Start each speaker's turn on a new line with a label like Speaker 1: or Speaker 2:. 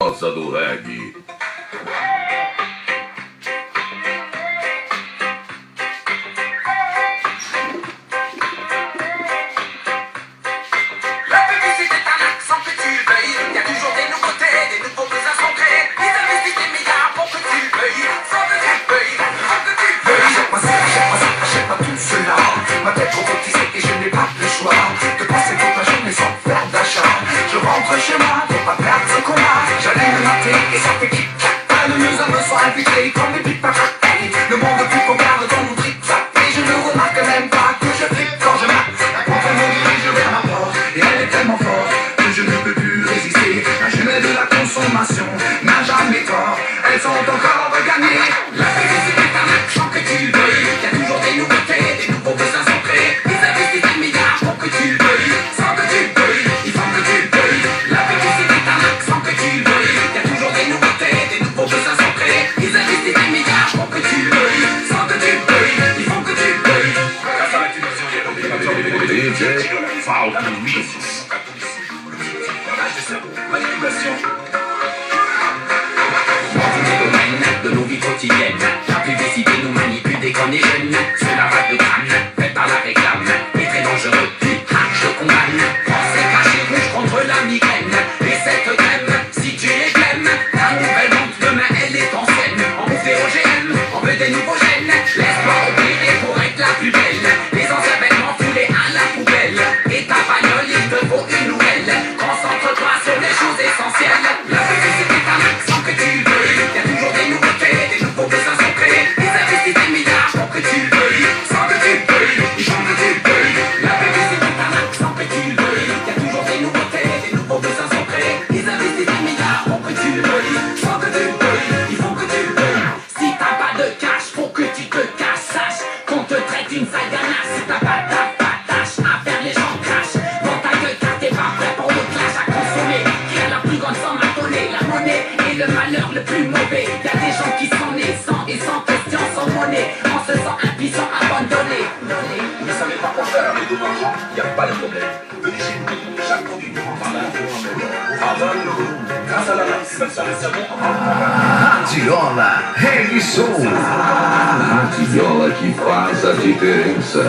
Speaker 1: Rosa do reggae.
Speaker 2: La publicité est un accent que tu veuilles. Il y a toujours des nouveautés, des nouveaux besoins sont créés. Ils investissent des milliards pour que tu le veuilles. Sans que tu le veuilles, sans que tu le veuilles.
Speaker 3: J'achète pas tout cela. Ma tête trop cotisée et je n'ai pas le choix de passer toute la journée sans faire d'achat. Je rentre chez moi pour pas perdre ce combat. J'allume ma télé et ça fait clic-clac. Le mieux à me soit invité comme les piques à hey, le monde plus qu'on garde dans mon trip-trap. Et je ne remarque même pas que je flippe quand je mate. La contre me dirige vers ma porte et elle est tellement forte que je ne peux plus résister. La chemin de la consommation n'a jamais tort. Elles sont encore regagnées.
Speaker 2: La publicité est un accent que tu veuilles. Il y a toujours des nouveautés, des nouveaux besoins sont créés. Ils investissent des milliards pour que tu le veuilles. Sans que tu le veuilles, il faut que tu le veuilles. La publicité est un accent que tu veuilles. Il y a toujours des nouveautés, des nouveaux besoins sont créés. Ils investissent des milliards pour que tu le veuilles. Sans que tu le veuilles, il faut que tu le veuilles.
Speaker 1: DJ Falco Mix.
Speaker 2: De nos vies quotidiennes, la publicité nous manipule dès qu'on est jeune. Cela va de crâne, fait par la réclame, est très dangereux, je condamne. Pensée cachée, rouge contre la migraine. Et cette crème, si tu les blêmes, la nouvelle montre demain elle est ancienne. On veut des OGM, on veut des nouveaux gènes. Laisse-moi oublier pour être la plus belle. Les anciens vêtements foulés à la poubelle. Et ta bagnole, il te faut une nouvelle. Concentre-toi sur les choses essentielles. La publicité est un accent que tu veux. Il y a toujours des nouveautés, des nouveaux besoins sont créés. Ils investissent des milliards pour que tu le veuilles. Sans que tu le veuilles, ils font que tu le veuilles. La publicité est un accent que tu le veuilles. Il y a toujours des nouveautés, des nouveaux besoins sont créés. Ils investissent des milliards pour que tu le veuilles. Sans que tu le veuilles, ils font que tu le veuilles. Si t'as pas de cash, faut que tu te casses. Sache qu'on te traite une sale ganache. Si t'as pas ta patache à faire, les gens crachent dans ta gueule car t'es pas prêt pour le clash à consommer. Qui a la plus grande somme à donner? La monnaie est le malheur le plus mauvais. Y a des gens qui sont nés sans et sans question, sans monnaie, en se sent impuissant, abandonné.
Speaker 4: Vous ne savez pas quoi faire avec vos argent, il n'y a pas de problème. Venez chez nous, chaque produit nous en parle. Grâce à la participation des savons,
Speaker 1: Radiola Reggae Show. A radiola que faz a diferença.